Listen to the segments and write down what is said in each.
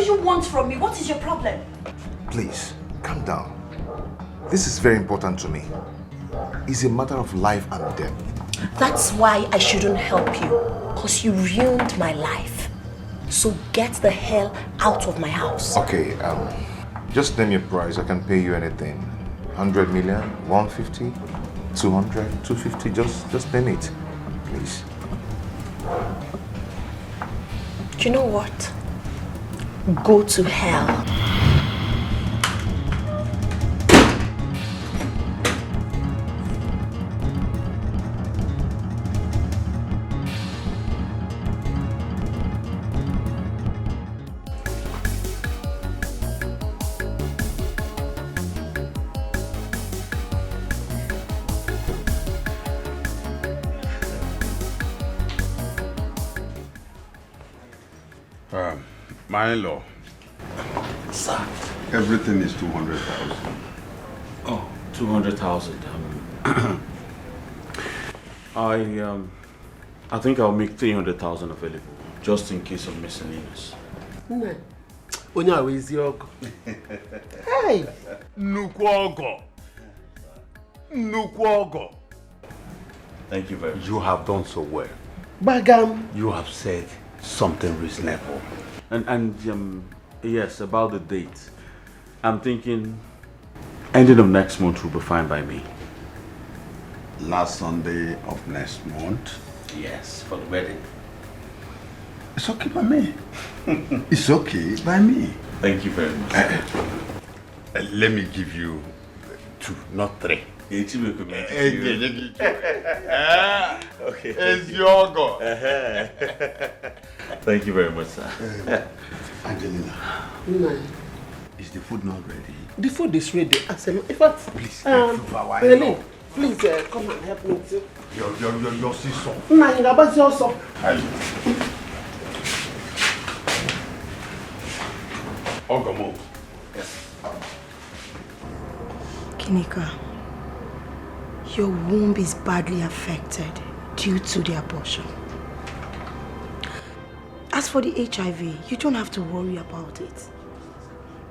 you want from me? What is your problem? Please, calm down. This is very important to me. It's a matter of life and death. That's why I shouldn't help you. Because you ruined my life. So get the hell out of my house. Okay, just name your price. I can pay you anything. 100 million, 150, 200, 250. Just name it, please. Do you know what? Go to hell. My in-law. Sir. Everything is 200,000. Oh, 200,000. I think I'll make 300,000 available, just in case of miscellaneous. Onyawe is your Hey! Nukwogo. Thank you very much. You have done so well. Bagam. You have said something reasonable. And yes, about the date. I'm thinking ending of next month will be fine by me. Last Sunday of next month. Yes, for the wedding. It's okay by me. It's okay by me. Thank you very much. Let me give you 2, not 3. Okay. It's your go. Thank you very much, sir. Angelina, is the food not ready? The food is ready. I said, in fact, Please, Berlin, please come and help me too. Your sister. Ogomo. Yes. Kinika, your womb is badly affected due to the abortion. As for the HIV, you don't have to worry about it.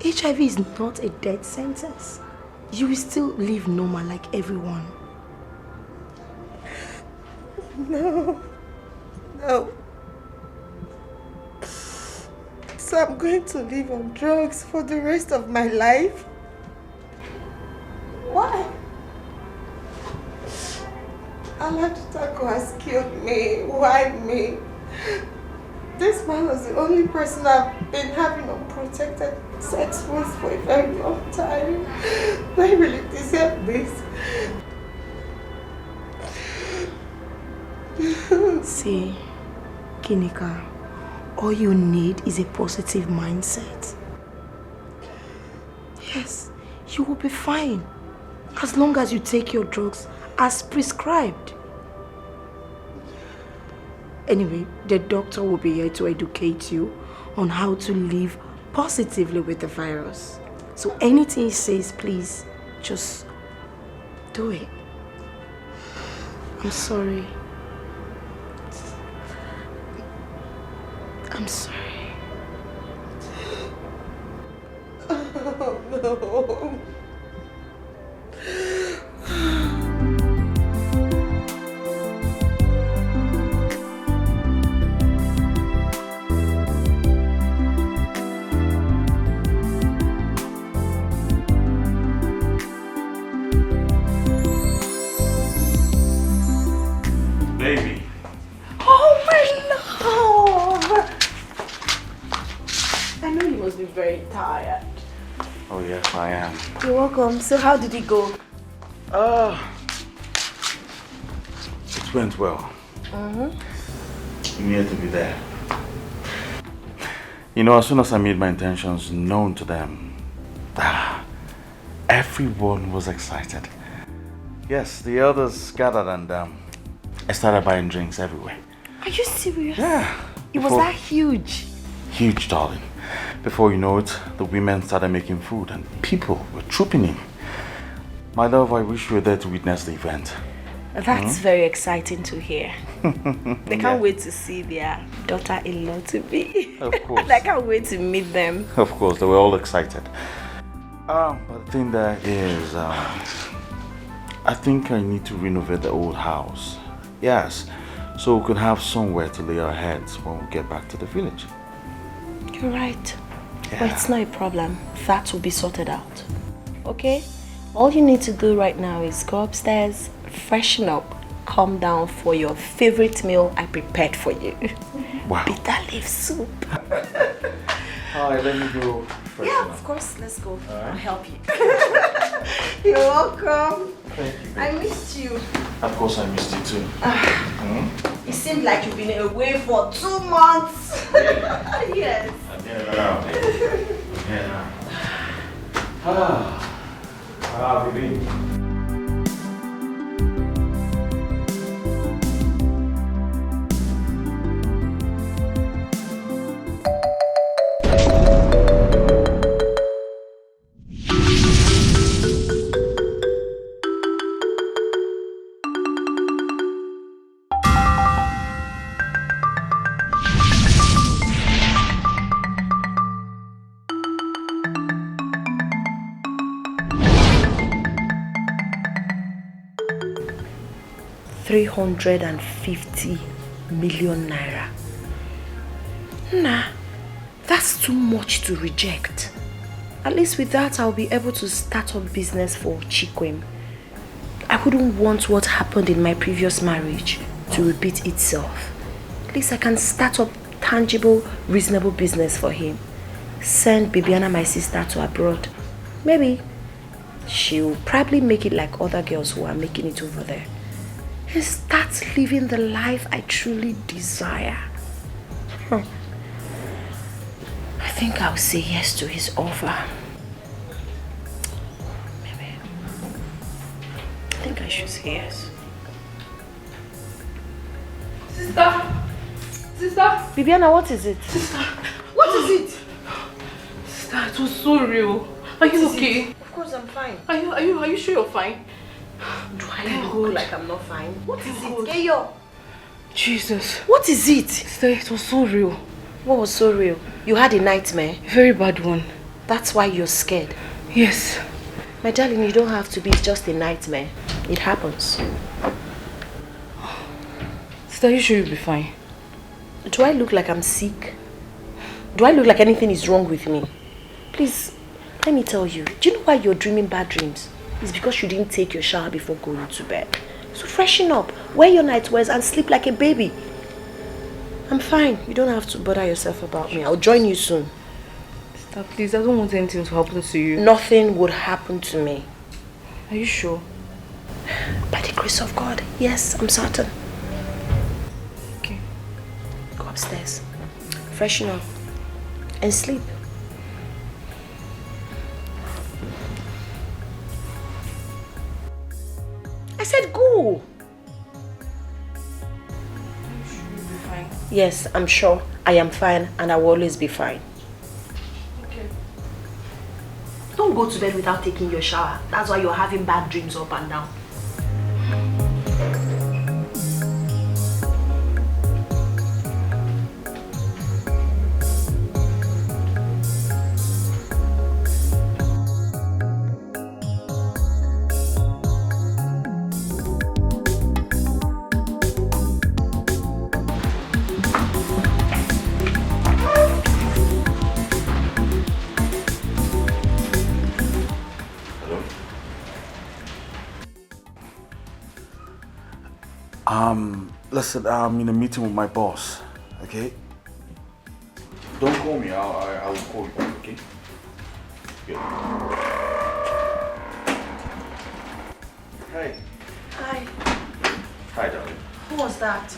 HIV is not a death sentence. You will still live normal like everyone. No. So I'm going to live on drugs for the rest of my life? Why? Alajitako has killed me. Why me? This man was the only person I've been having unprotected sex with for a very long time. I really deserve this. See, Kinika, all you need is a positive mindset. Yes, you will be fine as long as you take your drugs as prescribed. Anyway, the doctor will be here to educate you on how to live positively with the virus. So anything he says, please, just do it. I'm sorry. I'm sorry. Oh, no. Baby. Oh, my love! I know you must be very tired. Oh yes, I am. You're welcome. So how did it go? It went well. You needed to be there. You know, as soon as I made my intentions known to them, everyone was excited. Yes, the others gathered and I started buying drinks everywhere. Are you serious? Yeah. It was that huge? Huge, darling. Before you know it, the women started making food and people were trooping in. My love, I wish you were there to witness the event. That's very exciting to hear. They can't wait to see their daughter-in-law to be. Of course. And I can't wait to meet them. Of course, they were all excited. But the thing there is, I think I need to renovate the old house. Yes, so we could have somewhere to lay our heads when we get back to the village. You're right. Yeah. But it's not a problem. That will be sorted out. Okay? All you need to do right now is go upstairs, freshen up, come down for your favorite meal I prepared for you. Wow. Bitter leaf soup. Alright, let me go. Yeah, of course. Let's go. All right. I'll help you. You're welcome. Thank you. I missed you. Of course, I missed you too. It seemed like you've been away for 2 months. Really? Yes. I'm here around. Yeah. How have you been? 350 million naira. Nah, that's too much to reject. At least with that, I'll be able to start up business for Chikwem. I wouldn't want what happened in my previous marriage to repeat itself. At least I can start up tangible, reasonable business for him. Send Bibiana, my sister, to abroad. Maybe she'll probably make it like other girls who are making it over there. And start living the life I truly desire. I think I'll say yes to his offer. Maybe. I think I should say yes. Sister! Bibiana, what is it? Sister! What is it? Sister, it was so real. Are you okay? Of course I'm fine. Are you sure you're fine? Do I look like I'm not fine? What is it? Geyo? Jesus. What is it? Sister, it was so real. What was so real? You had a nightmare? Very bad one. That's why you're scared? Yes. My darling, you don't have to be. It's just a nightmare. It happens. Sister, are you sure you'll be fine? Do I look like I'm sick? Do I look like anything is wrong with me? Please, let me tell you. Do you know why you're dreaming bad dreams? It's because you didn't take your shower before going to bed. So freshen up, wear your nightwears and sleep like a baby. I'm fine. You don't have to bother yourself about me. I'll join you soon. Sister, please, I don't want anything to happen to you. Nothing would happen to me. Are you sure? By the grace of God, yes, I'm certain. Okay. Go upstairs, freshen up, and sleep. I said go. Are you sure you'll be fine? Yes, I'm sure I am fine and I will always be fine. Okay. Don't go to bed without taking your shower. That's why you're having bad dreams up and down. Listen, I'm in a meeting with my boss, okay? Don't call me, I'll call you back, okay? Good. Hey. Hi. Hi, darling. Who was that?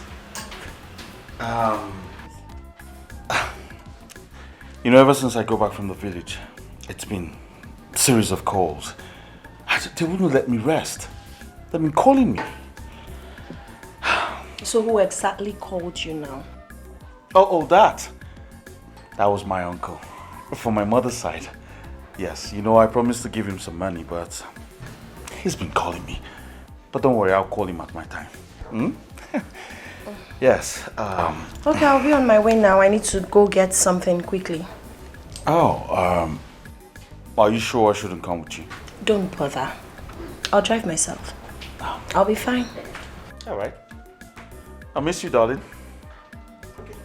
You know, ever since I go back from the village, it's been a series of calls. They wouldn't let me rest. They've been calling me. So who exactly called you now? Oh, that. That was my uncle. From my mother's side. Yes, you know, I promised to give him some money, but he's been calling me. But don't worry, I'll call him at my time. Hmm? Yes. Okay, I'll be on my way now. I need to go get something quickly. Oh, are you sure I shouldn't come with you? Don't bother. I'll drive myself. I'll be fine. All right. I'll miss you, darling. Okay.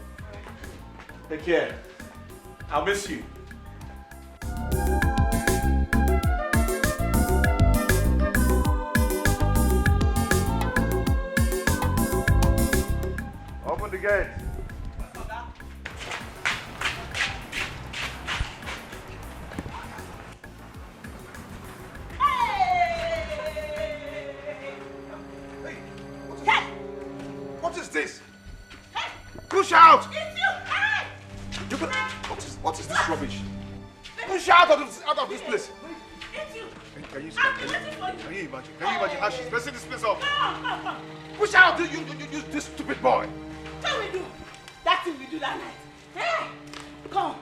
Take care. I'll miss you. Open the gate. What is this? Push out! What is this rubbish? Push out of this place. Can you imagine? Can you imagine how she's messing this place up? Push out! You this stupid boy! What we do? That thing we do that night. Hey! Come.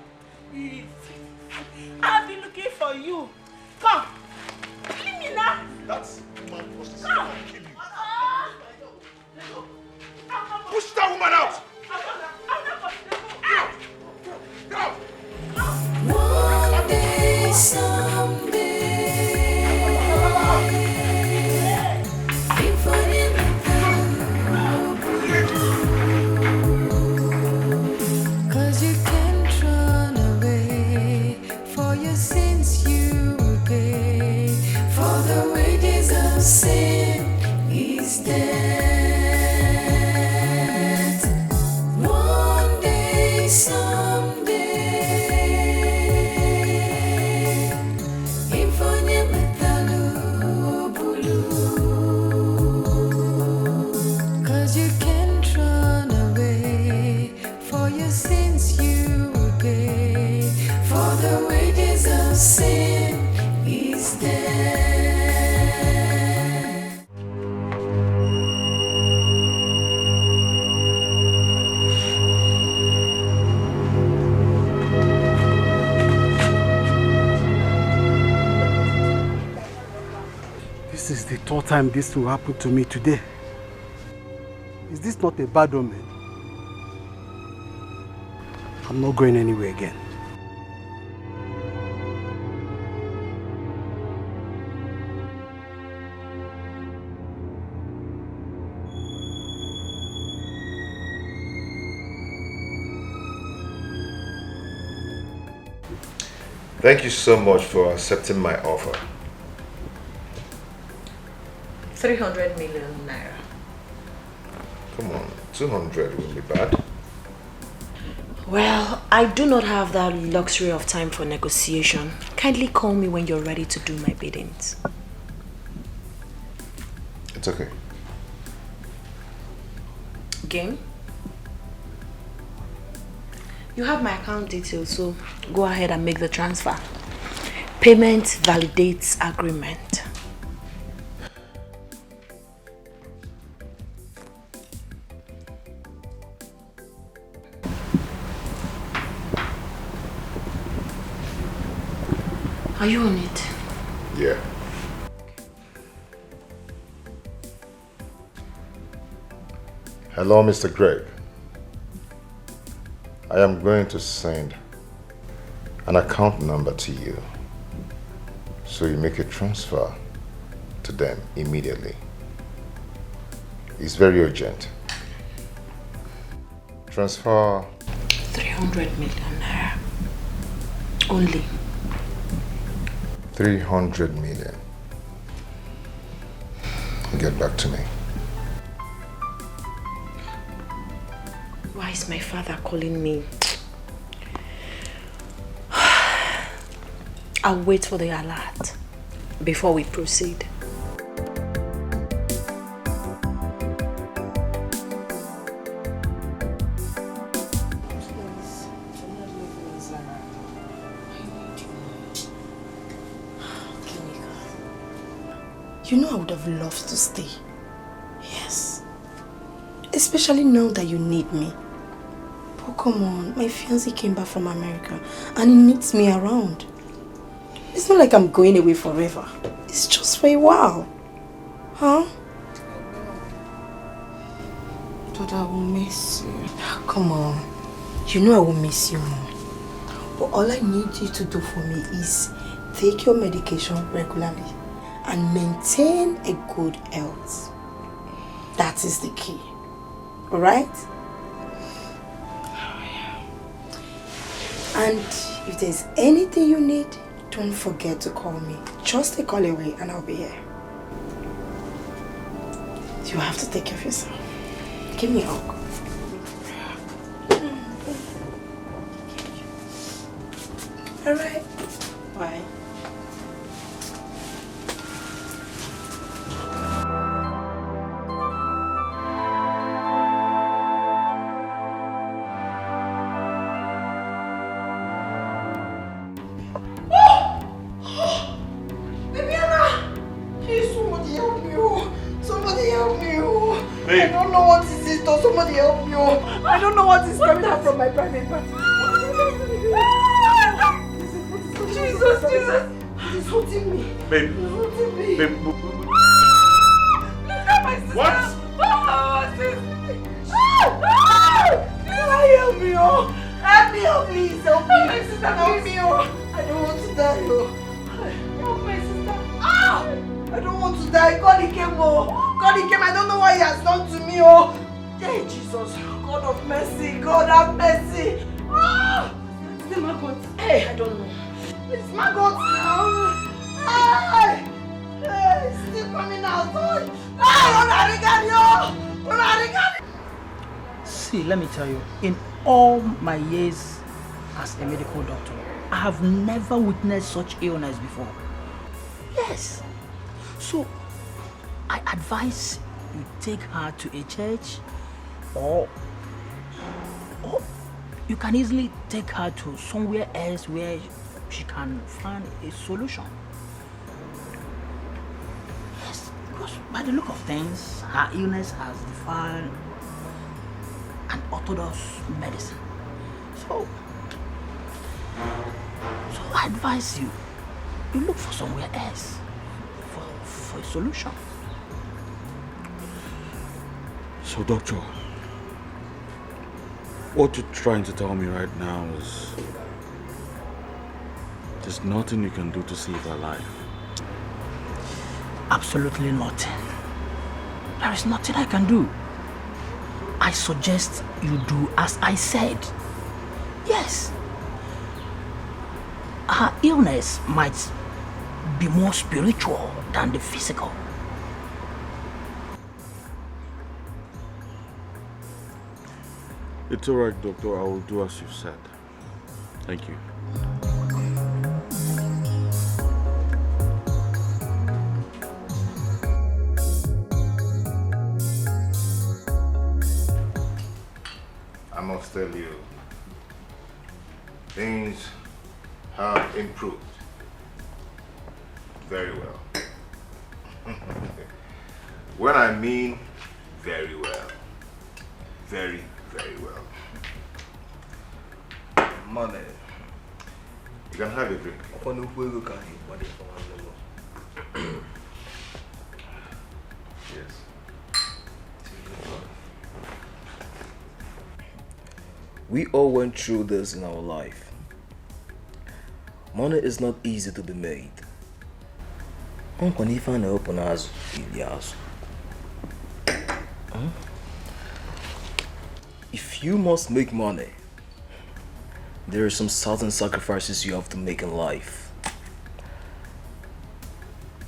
I've been looking for you. Come. Leave me now. That's my process. Come. I'll kill you. Push that woman out! Get out! One day, someday, cause you can't run away, for your sins you will pay, for the wages of sin is death. One day, someday, cause you can't run away, for your sins you will pay, for the wages of sin is death. This is the third time this will happen to me today. Is this not a bad omen? I'm not going anywhere again. Thank you so much for accepting my offer. 300 million naira. Come on, 200 wouldn't be bad. Well, I do not have that luxury of time for negotiation. Kindly call me when you're ready to do my biddings. It's okay. Game? You have my account details, so go ahead and make the transfer. Payment validates agreement. Are you on it? Yeah. Hello, Mr. Greg. I am going to send an account number to you so you make a transfer to them immediately. It's very urgent. Transfer 300 million naira. Only. 300 million. Get back to me. Why is my father calling me? I'll wait for the alert before we proceed. You know I would have loved to stay. Yes. Especially now that you need me. But come on, my fiancé came back from America and he needs me around. It's not like I'm going away forever. It's just for a while. Huh? but I will miss you. Come on. You know I will miss you more. But all I need you to do for me is take your medication regularly and maintain a good health. That is the key. Alright? And if there's anything you need, don't forget to call me. Just a call away and I'll be here. You have to take care of yourself. Give me a hug. Alright. Bye. I don't know what is it, or somebody help me. I don't know what is coming out from my private party. Jesus. He's hurting me. Babe. He's hurting me. Babe. Look at my sister. What? What's this? Help me, Help me, please. Help me. My sister, help me, I don't want to die, Help my sister. I don't want to die. God, he came, I don't know what he has done to me, Hey, Jesus. God of mercy. God have mercy. Is it Margot? Hey, I don't know. It's Margot now. Hey, it's still coming out. See, let me tell you, in all my years as a medical doctor, I have never witnessed such illness before. Yes. So, I advise you take her to a church, or you can easily take her to somewhere else where she can find a solution. Yes, because by the look of things, her illness has defied an orthodox medicine. So I advise you look for somewhere else for a solution. So, doctor, what you're trying to tell me right now is there's nothing you can do to save her life? Absolutely nothing. There is nothing I can do. I suggest you do as I said. Yes. Her illness might be more spiritual than the physical. It's alright, doctor. I will do as you've said. Thank you. I must tell you, things have improved very well. When I mean very well, very, very well. Money. You can have a drink. Yes. We all went through this in our life. Money is not easy to be made. If you must make money, there are some certain sacrifices you have to make in life.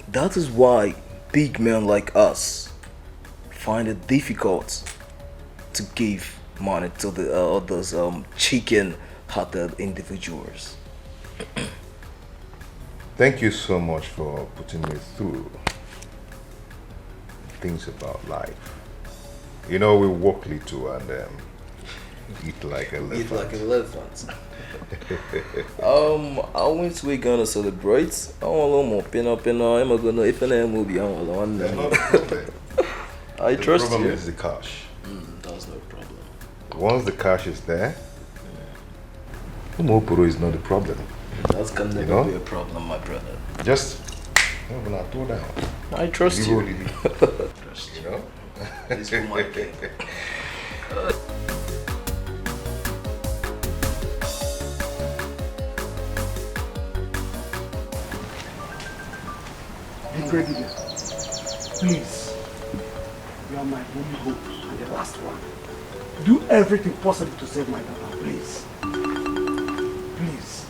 That is why big men like us find it difficult to give money to the others chicken-hearted individuals. Thank you so much for putting me through things about life. You know, we walk little and eat like a elephant. Eat like an elephant. I went to Ghana to celebrate. I want a little more pin up in I'm gonna if an movie I want I trust you. The problem is the cash. That's no problem. Once the cash is there, Umopuro is not the problem. That can never be a problem, my brother. Just when I throw down. I trust you. You know? It's for my king. Incredible. Please, you are my only hope and the last one. Do everything possible to save my daughter, please. Please.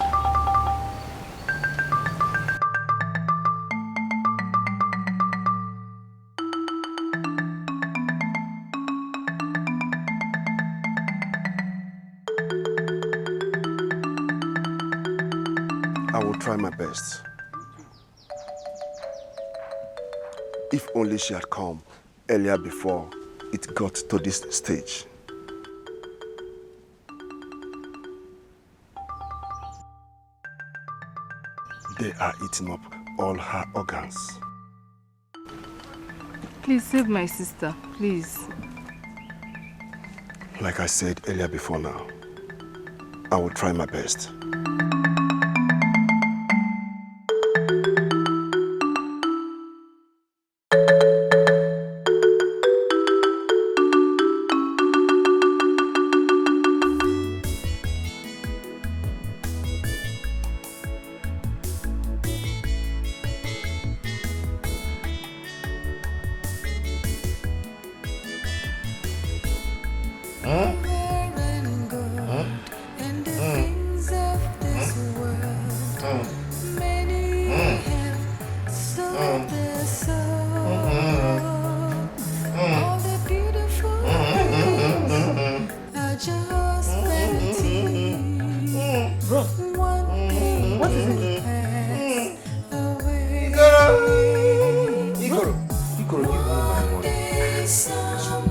I will try my best. If only she had come earlier before it got to this stage. They are eating up all her organs. Please save my sister, please. Like I said earlier before now, I will try my best.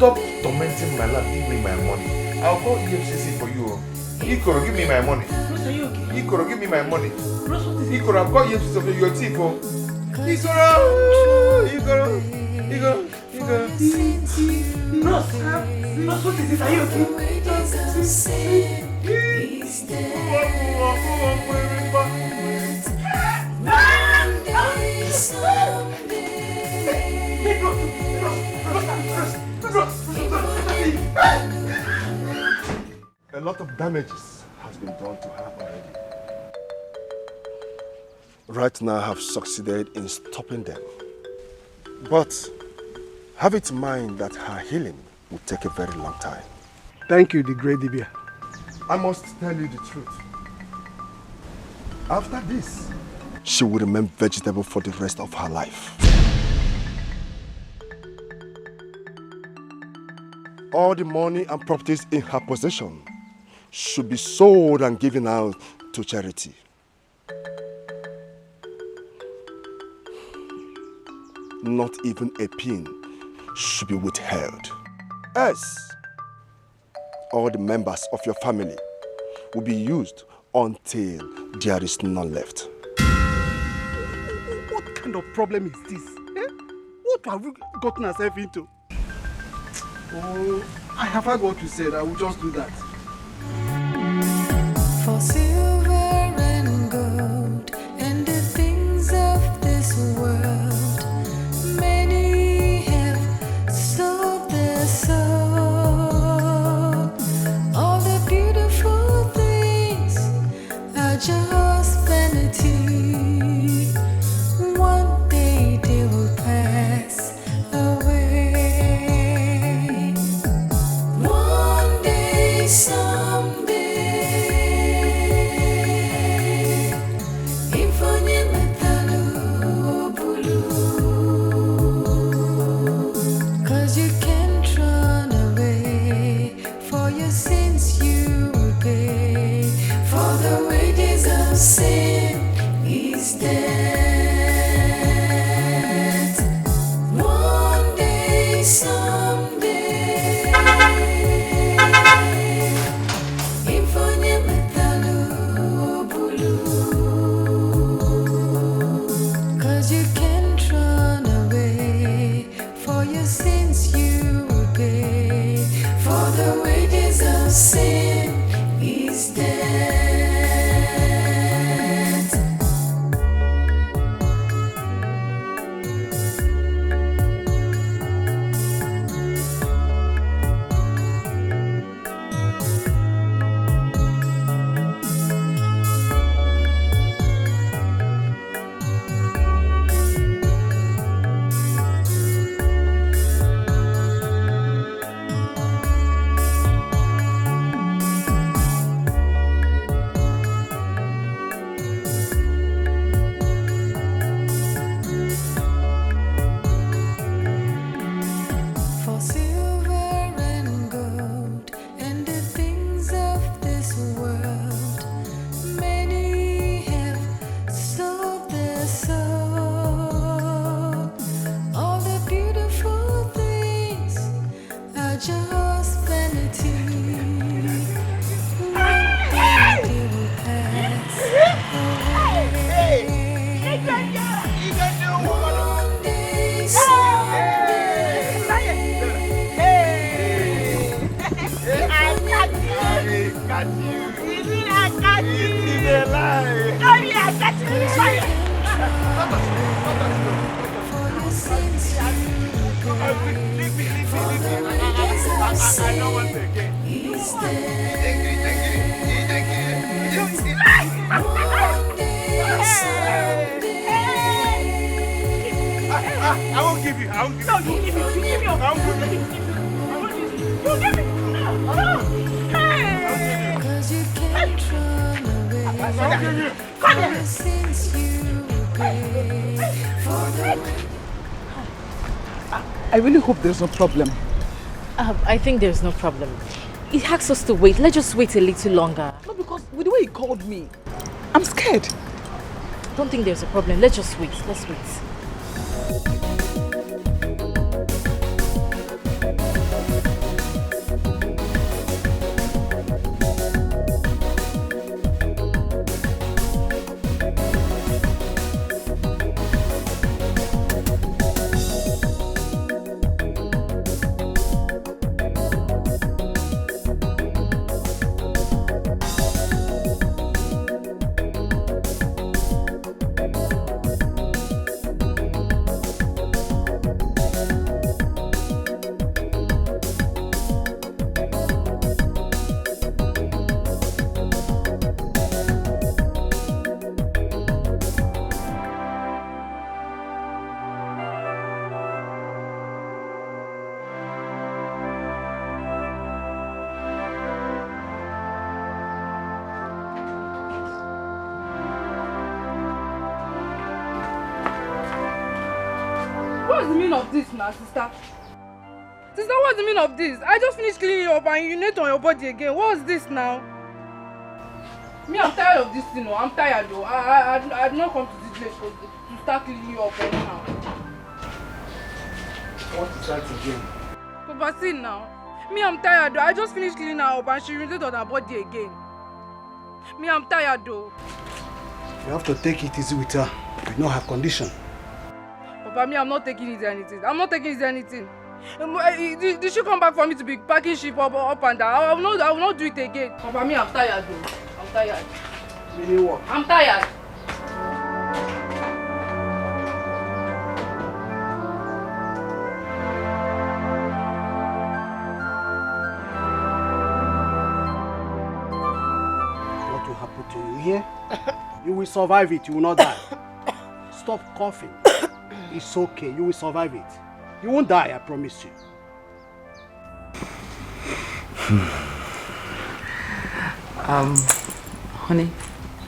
Stop tormenting my life. Give me my money. I'll call EFCC for you. Ikoro, give me my money. Bros, are you okay? Ikoro, give me my money. Bros, what is it? Ikoro, I'll call EFCC for your thief. Ikoro! Ikoro! Ikoro! Ikoro! Bros, Bros, what is it? Are you A lot of damages has been done to her already. Right now I have succeeded in stopping them. But have it in mind that her healing will take a very long time. Thank you, the great Dibia. I must tell you the truth. After this, she will remain vegetable for the rest of her life. All the money and properties in her possession should be sold and given out to charity. Not even a pin should be withheld. Else, all the members of your family will be used until there is none left. What kind of problem is this? Eh? What have we gotten ourselves into? Oh, I have heard what you said. I will just do that. For silver and gold and the things of this world, many have sold their soul. All the beautiful things are just vanity. One day they will pass away. One day, someday. Sin is death. One day, someday, infonye metalo bulu. 'Cause you can't run away. For your sins you will pay. For the wages of sin is death. catch you. Easy, I catch you. Easy, they lie. Come here, I catch you. Fire. Leave me. I don't want to again. I won't give you. No, you give me. I won't give you. You give me. Cause you can't run away. Come here. Since you pay for the I really hope there's no problem. I think there's no problem. He asks us to wait. Let's just wait a little longer. No, because with the way he called me, I'm scared. Don't think there's a problem. Let's just wait. Let's wait. What's the meaning of this now, sister? Sister, what's the meaning of this? I just finished cleaning up and you urinate on your body again. What's this now? Me, I'm tired of this thing. I'm tired though. I did not come to this place to start cleaning you up anyhow. What is that again? Papa, see now. Me, I'm tired though. I just finished cleaning her up and she urinated on her body again. Me, I'm tired though. You have to take it easy with her. You know her condition. Papa, me, I'm not taking it anything. I'm not taking it anything. Did she come back for me to be packing shit up and down? I will not do it again. Papa, me, I'm tired though. I'm tired. Meaning what? I'm tired. What will happen to you here? You will survive it. You will not die. Stop coughing. It's okay. You will survive it. You won't die, I promise you. Honey.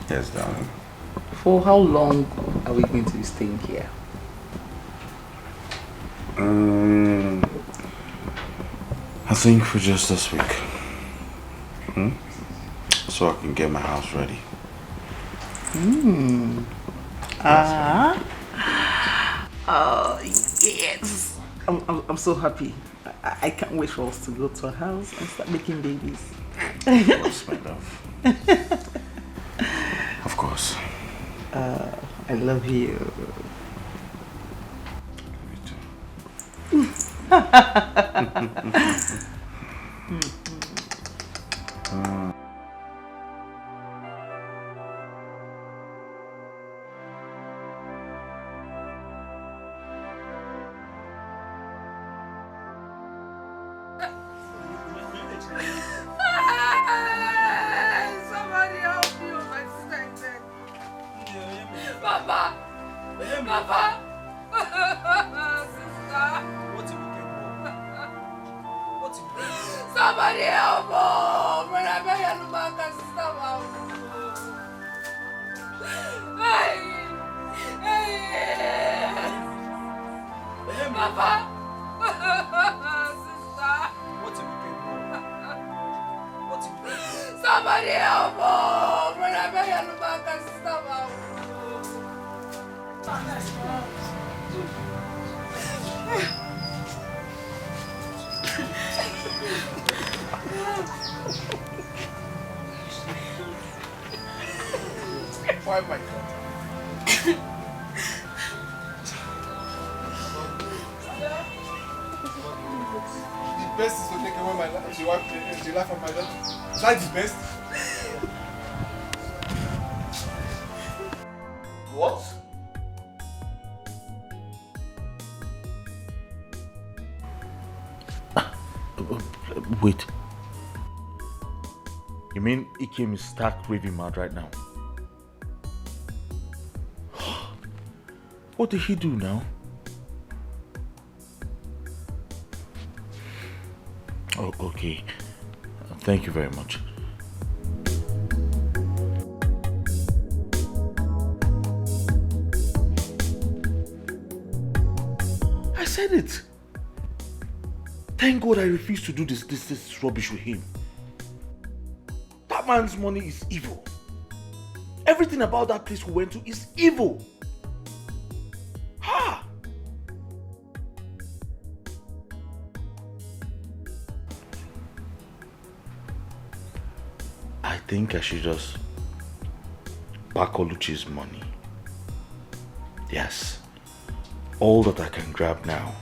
Yes, darling. For how long are we going to be staying here? I think for just this week. So I can get my house ready. Oh, yes. I'm so happy. I can't wait for us to go to our house and start making babies. Of course, my love. Of course. I love you. Me too. Somebody help me, my sister is dead. Papa! Papa! Sister! Somebody help me! Brother, may you look back at sister, Hey! Papa! Sister! Somebody help me! Brother, may you look back at sister, Why my God? The best is to take away my life. The life of my daughter. Is that the best? What? Wait. You mean Ikem is stark raving mad right now? What did he do now? Oh, okay. Thank you very much. I said it. Thank God I refused to do this rubbish with him. That man's money is evil. Everything about that place we went to is evil. Ha! I think I should just pack Oluchi's money. Yes. All that I can grab now.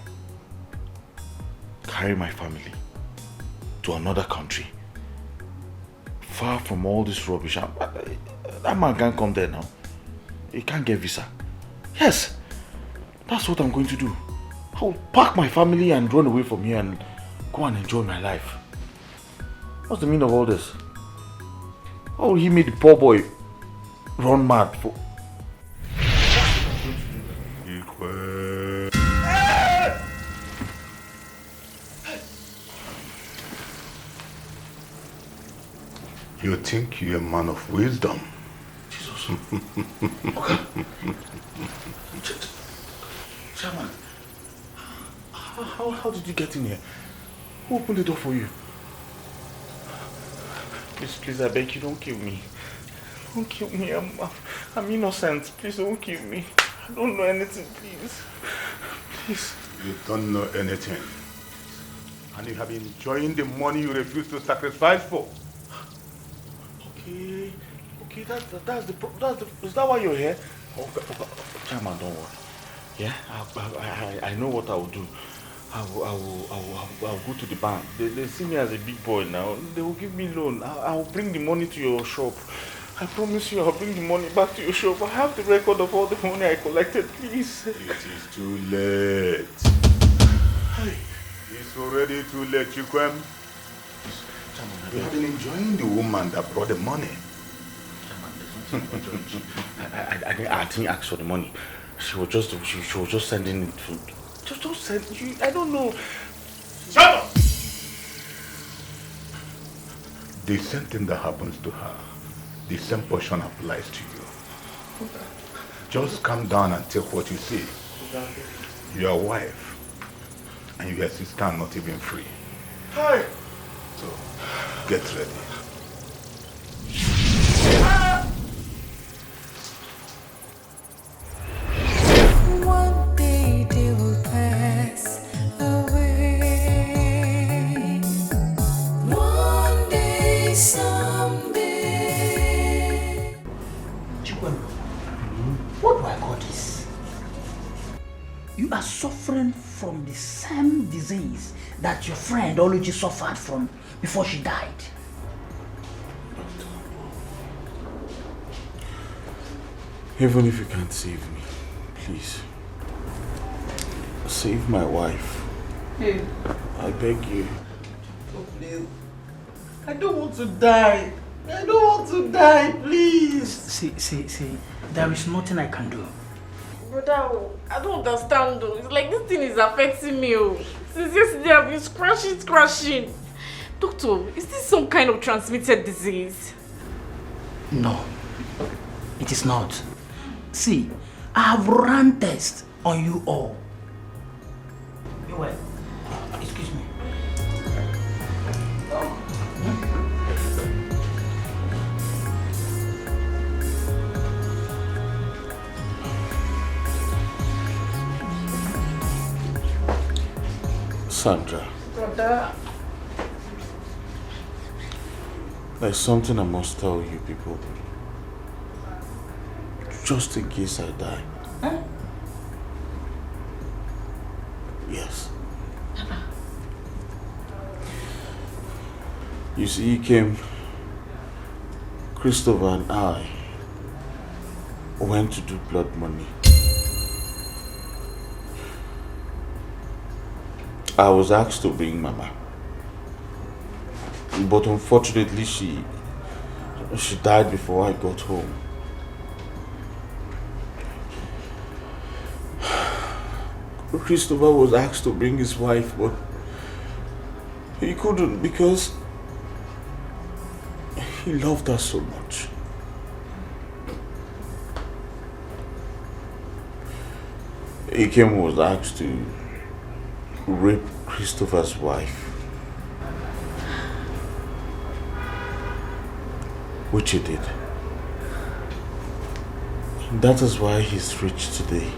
Carry my family to another country. Far from all this rubbish. That man can't come there now. He can't get visa. Yes. That's what I'm going to do. I'll pack my family and run away from here and go and enjoy my life. What's the meaning of all this? Oh, he made the poor boy run mad for... You think you're a man of wisdom? Jesus. Okay. Chairman, how did you get in here? Who opened the door for you? Please, I beg you, don't kill me. Don't kill me. I'm innocent. Please don't kill me. I don't know anything, please. Please. You don't know anything. And you have been enjoying the money you refuse to sacrifice for. Okay, that's the is that why you're here? Okay. Chairman, don't worry. Yeah, I know what I will do. I'll go to the bank. They see me as a big boy now. They will give me loan. I'll bring the money to your shop. I promise you, I'll bring the money back to your shop. I have the record of all the money I collected, please. It is too late. It's already too late, Chikwem. You have been enjoying the woman that brought the money. I didn't ask for the money. She was just sending it to... Just send you. I don't know. Shut up! The same thing that happens to her, the same portion applies to you. Just calm down and take what you see. Your wife and your sister are not even free. Hi. So, get ready. One day they will pass away. One day, someday. Chikwem, what do I call this? You are suffering from the same disease that your friend Oluchi suffered from before she died. Even if you can't save me, please, save my wife. Hey. I beg you. Oh, please. I don't want to die. I don't want to die, please. See, there is nothing I can do. Brother, I don't understand though. It's like this thing is affecting me. Since yesterday I've been scratching. Doctor, is this some kind of transmitted disease? No, it is not. See, I have run tests on you all. You well? Excuse me. Sandra. Brother. There's something I must tell you people. Just in case I die. Huh? Yes. You see, he came, Christopher and I, went to do blood money. I was asked to bring Mama. But unfortunately she died before I got home. Christopher was asked to bring his wife, but he couldn't because he loved her so much. Ikem was asked to rape Christopher's wife, which he did. And that is why he's rich today.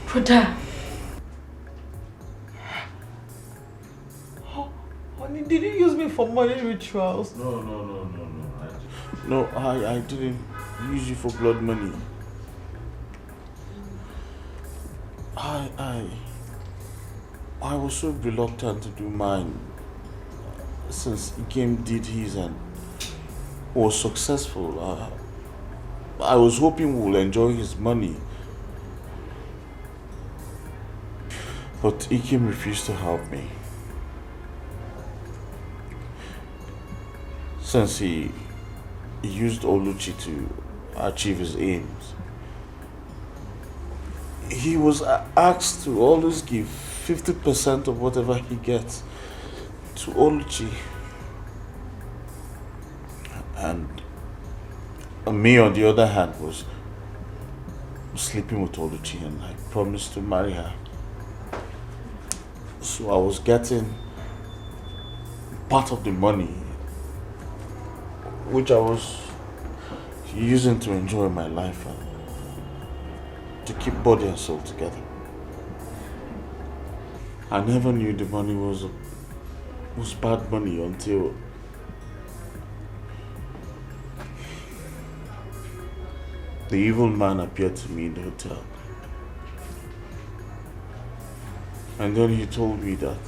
Brother. Honey, did you use me for money rituals? No, I didn't use you for blood money. I was so reluctant to do mine since Ikem did his and was successful. I was hoping we'll enjoy his money. But Ikem refused to help me. Since he used Oluchi to achieve his aims, he was asked to always give 50% of whatever he gets to Oluchi. And me, on the other hand, was sleeping with Oluchi, and I promised to marry her. So I was getting part of the money which I was using to enjoy my life and to keep body and soul together. I never knew the money was bad money until the evil man appeared to me in the hotel. And then he told me that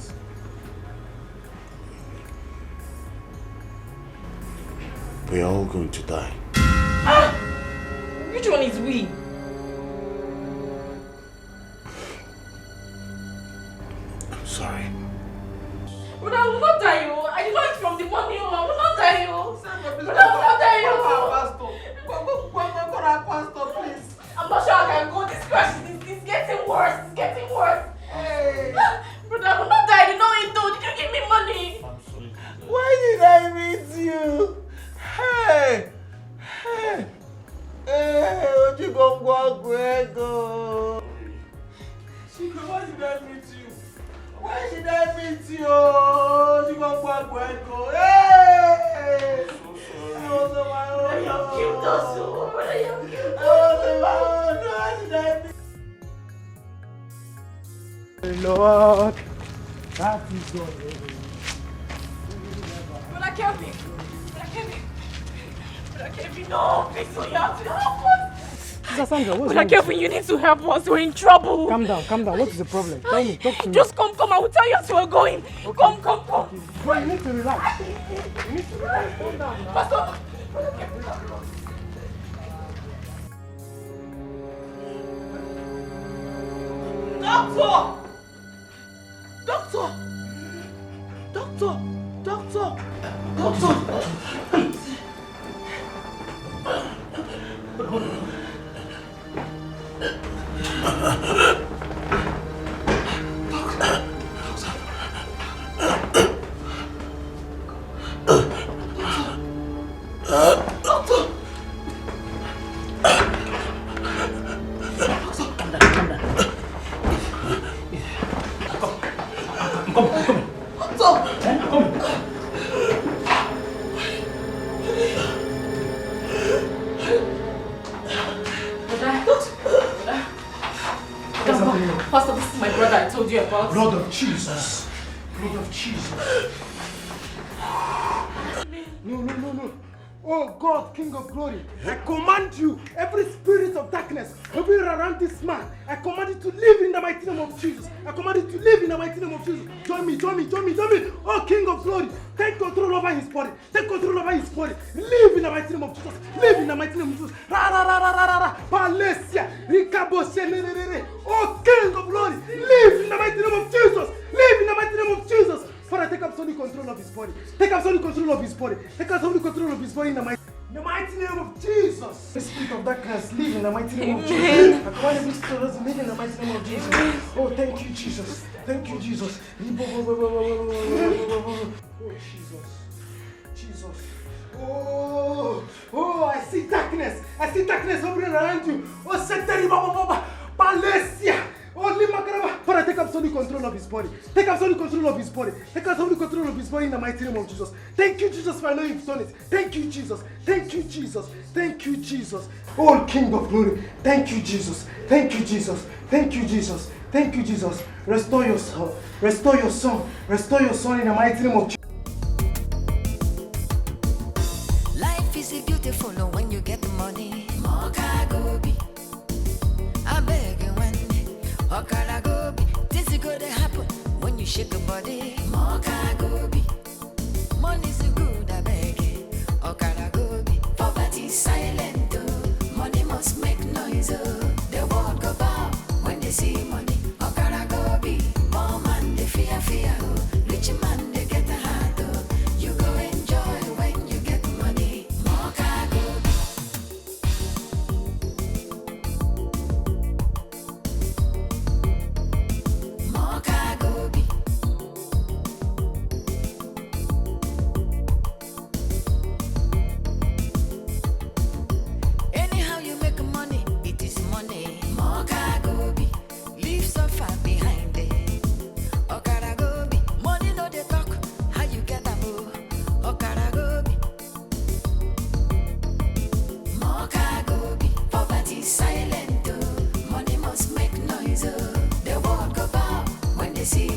we're all going to die. Ah! Which one is we? I'm sorry. But I will not die, yo. I did not eat from the money, yo. I will not die, yo. But I will not die, yo. Pastor, please. I'm not sure I can go. This crash is getting worse. It's getting worse. Hey. But I will not die. I did not eat, though. Did you give me money? I'm sorry. Why did I meet you? Hey! What you gonna go, Grego? Secret, why did I meet you? Why did I meet you? You gonna go, Grego? Hey! So sorry. I was on my own. I have killed us, yo. But I have killed us. I was on my own. Why did I meet you? Lord, that is God. Brother Kelvin. No, please, you have to help us. Sister Sandra, what's Brother wrong? Kelvin, you need to help us. We're in trouble. Calm down. What is the problem? Tell me, talk to me. Just come. I will tell you as we're going. Okay. Come. Bro, you need to relax. Calm down now. Pastor. Doctor! Pastor, this is my brother I told you about. Blood of Jesus. Blood of Jesus. No. Oh God, King of glory, I command you, every spirit of darkness hovering around this man, I command you to live in the mighty name of Jesus. I command you to live in the mighty name of Jesus. Join me. Oh King of glory, take control over his body. Take control over his body. Live in the mighty name of Jesus. Live in the mighty name of Jesus. Palesia, oh King of glory, live in the mighty name of Jesus. Live in the mighty name of Jesus. Father, take absolute control of his body. Take absolute control of his body. Take absolute control of his body in the mighty name of Jesus. The spirit of darkness, live in the mighty name of Jesus. I command every spirit of live in the mighty name of Jesus. Oh, thank you, Jesus. Thank you, Jesus. Oh, Jesus. Oh, I see darkness. I see darkness hovering around you. Oh, Seteri Baba, Palesia. Only Makaraba. Father, take absolute control of his body. Take absolute control of his body. Take absolute control of his body in the mighty name of Jesus. Thank you, Jesus, for I know you've done it. Thank you, Jesus. Thank you, Jesus. Thank you, Jesus. Oh, King of glory. Thank you, Jesus. Thank you, Jesus. Thank you, Jesus. Thank you, Jesus. Restore your son. Restore your son. Restore your son in the mighty name of Jesus. Life is beautiful when you get the money. More cargo be. I beg you when. Okara be. This is gonna happen when you shake your body. More cargo be. Money's good, I beg you. Okara be. Poverty silent, oh. Money must make noise, oh. The world go bow when they see money. Okara be. Poor man, they fear, oh. Rich man, they get a heart, oh. You go enjoy when you get money. More cargo be. More cargo be. Anyhow you make money, it is money. More cargo be. Leave so far behind it. Okara be. Money no they talk. How you get a boo? Okara be. More cargo be. Poverty silent, oh. Money must make noise, oh. The world go bow when they see